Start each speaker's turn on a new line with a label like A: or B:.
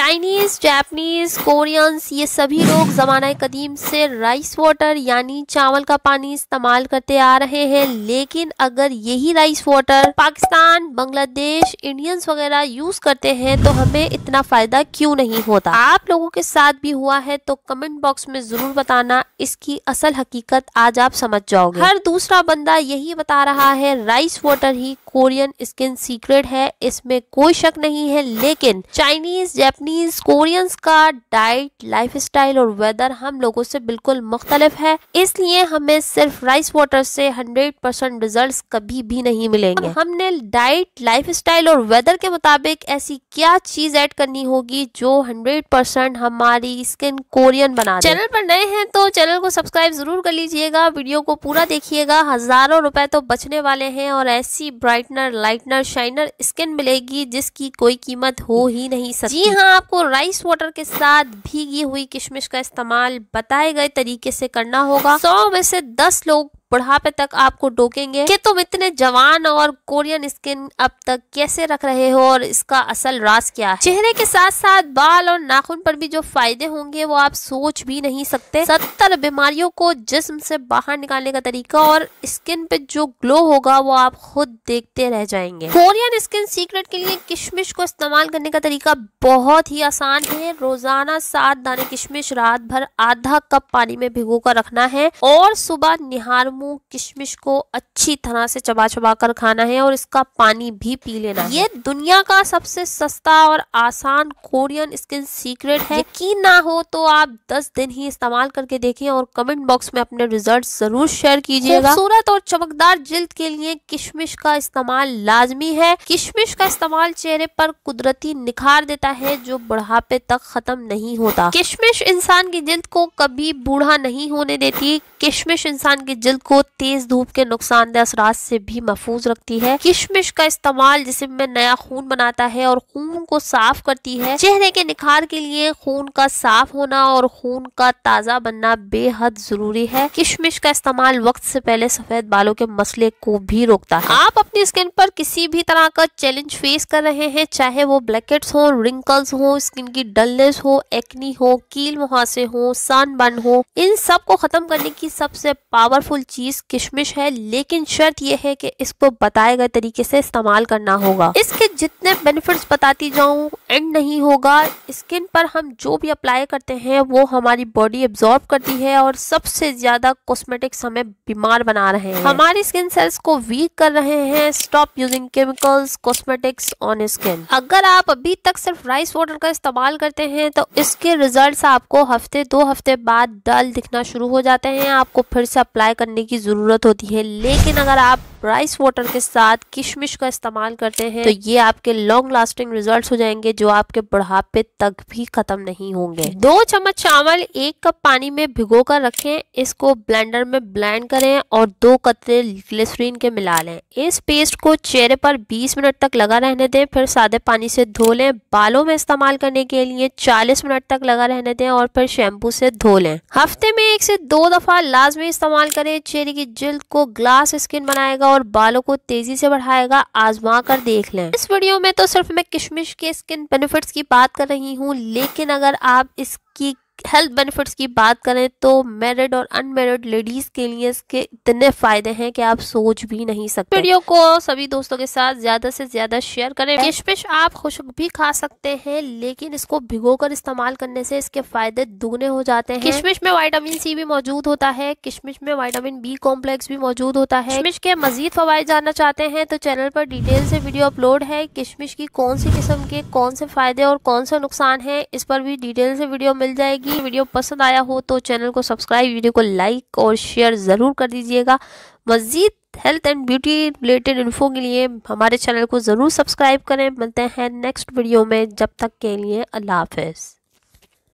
A: Chinese, Japanese, Koreans ये सभी लोग ज़माना कदीम से राइस वाटर यानी चावल का पानी इस्तेमाल करते आ रहे हैं। लेकिन अगर यही rice water Pakistan, Bangladesh, Indians वगैरह यूज करते हैं तो हमें इतना फायदा क्यों नहीं होता। आप लोगों के साथ भी हुआ है तो कमेंट बॉक्स में जरूर बताना, इसकी असल हकीकत आज आप समझ जाओगे। हर दूसरा बंदा यही बता रहा है राइस वाटर ही कोरियन स्किन सीक्रेट है, इसमें कोई शक नहीं है। लेकिन चाइनीज, जापानीज, कोरियंस का डाइट, लाइफस्टाइल और वेदर हम लोगों से बिल्कुल मुख्तलिफ है, इसलिए हमें सिर्फ राइस वाटर से 100% रिजल्ट्स कभी भी नहीं मिलेंगे। हमने डाइट, लाइफस्टाइल और वेदर के मुताबिक ऐसी क्या चीज ऐड करनी होगी जो 100% हमारी स्किन कोरियन बना दे। चैनल पर नए हैं तो चैनल को सब्सक्राइब जरूर कर लीजिएगा, वीडियो को पूरा देखिएगा। हजारों रुपए तो बचने वाले हैं और ऐसी ब्राइटनर, लाइटनर, शाइनर स्किन मिलेगी जिसकी कोई कीमत हो ही नहीं सकती। जी हाँ, आपको राइस वाटर के साथ भीगी हुई किशमिश का इस्तेमाल बताए गए तरीके से करना होगा। 100 में से 10 लोग बुढ़ापे तक आपको टोकेंगे कि तुम इतने जवान और कोरियन स्किन अब तक कैसे रख रहे हो और इसका असल राज क्या है। चेहरे के साथ साथ बाल और नाखून पर भी जो फायदे होंगे वो आप सोच भी नहीं सकते। 70 बीमारियों को जिस्म से बाहर निकालने का तरीका और स्किन पे जो ग्लो होगा वो आप खुद देखते रह जाएंगे। कोरियन स्किन सीक्रेट के लिए किशमिश को इस्तेमाल करने का तरीका बहुत ही आसान है। रोजाना 7 दाने किशमिश रात भर आधा कप पानी में भिगो कर रखना है और सुबह निहार किशमिश को अच्छी तरह से चबा चबा कर खाना है और इसका पानी भी पी लेना है। ये दुनिया का सबसे सस्ता और आसान कोरियन स्किन सीक्रेट है। यकीन ना हो तो आप 10 दिन ही इस्तेमाल करके देखें और कमेंट बॉक्स में अपने रिजल्ट जरूर शेयर कीजिएगा। खूबसूरत और चमकदार जिल्द के लिए किशमिश का इस्तेमाल लाजमी है। किशमिश का इस्तेमाल चेहरे पर कुदरती निखार देता है जो बुढ़ापे तक खत्म नहीं होता। किशमिश इंसान की जिल्द को कभी बूढ़ा नहीं होने देती। किशमिश इंसान की जिल्द को तेज धूप के नुकसानदेह असरात से भी महफूज रखती है। किशमिश का इस्तेमाल जिस्म में नया खून बनाता है और खून को साफ करती है। चेहरे के निखार के लिए खून का साफ होना और खून का ताजा बनना बेहद जरूरी है। किशमिश का इस्तेमाल वक्त से पहले सफेद बालों के मसले को भी रोकता है। आप अपनी स्किन पर किसी भी तरह का चैलेंज फेस कर रहे हैं, चाहे वो ब्लैकेट्स हो, रिंकल्स हो, स्किन की डलनेस हो, एक्नी हो, कील मुहासे हो, सनबर्न हो, इन सब को खत्म करने की सबसे पावरफुल चीज किशमिश है। लेकिन शर्त यह है कि इसको बताए गए तरीके से इस्तेमाल करना होगा। इसके जितने बेनिफिट्स बताती जाऊं एंड नहीं होगा। स्किन पर हम जो भी अप्लाई करते हैं वो हमारी बॉडी एब्जॉर्ब करती है और सबसे ज्यादा कॉस्मेटिक्स हमें बीमार बना रहे हैं, हमारी स्किन सेल्स को वीक कर रहे हैं। Stop using chemicals, cosmetics on skin. अगर आप अभी तक सिर्फ राइस वाटर का इस्तेमाल करते हैं तो इसके रिजल्ट्स आपको हफ्ते 2 हफ्ते बाद डल दिखना शुरू हो जाते हैं, आपको फिर से अप्लाई करने की जरूरत होती है। लेकिन अगर आप राइस वाटर के साथ किशमिश का इस्तेमाल करते हैं तो ये आपके लॉन्ग लास्टिंग रिजल्ट्स हो जाएंगे जो आपके बुढ़ापे तक भी खत्म नहीं होंगे। 2 चम्मच चावल 1 कप पानी में भिगो कर रखें, इसको ब्लेंडर में ब्लेंड करें और 2 कतरे ग्लिसरीन के मिला लें। इस पेस्ट को चेहरे पर 20 मिनट तक लगा रहने दें, फिर सादे पानी से धो लें। बालों में इस्तेमाल करने के लिए 40 मिनट तक लगा रहने दें और फिर शैम्पू से धो लें। हफ्ते में 1 से 2 दफा लाजमी इस्तेमाल करें। चेहरे की जिल्द को ग्लास स्किन बनाएगा और बालों को तेजी से बढ़ाएगा। आजमा कर देख लें। इस वीडियो में तो सिर्फ मैं किशमिश के स्किन बेनिफिट्स की बात कर रही हूँ, लेकिन अगर आप इसकी हेल्थ बेनिफिट्स की बात करें तो मैरिड और अनमैरिड लेडीज के लिए इसके इतने फायदे हैं कि आप सोच भी नहीं सकते। वीडियो को सभी दोस्तों के साथ ज्यादा से ज्यादा शेयर करें। किशमिश आप खुशक भी खा सकते हैं, लेकिन इसको भिगोकर इस्तेमाल करने से इसके फायदे दुगने हो जाते हैं। किशमिश में विटामिन सी भी मौजूद होता है। किशमिश में विटामिन बी कॉम्प्लेक्स भी मौजूद होता है। किशमिश के मजीद फवायद जानना चाहते हैं तो चैनल पर डिटेल से वीडियो अपलोड है। किशमिश की कौन सी किस्म के कौन से फायदे और कौन से नुकसान है, इस पर भी डिटेल से वीडियो मिल जाएगी। वीडियो पसंद आया हो तो चैनल को सब्सक्राइब, वीडियो को लाइक और शेयर जरूर कर दीजिएगा। मजीद health and beauty related info के लिए हमारे चैनल को जरूर सब्सक्राइब करें। मिलते हैं नेक्स्ट वीडियो में, जब तक के लिए अल्लाह हाफिज।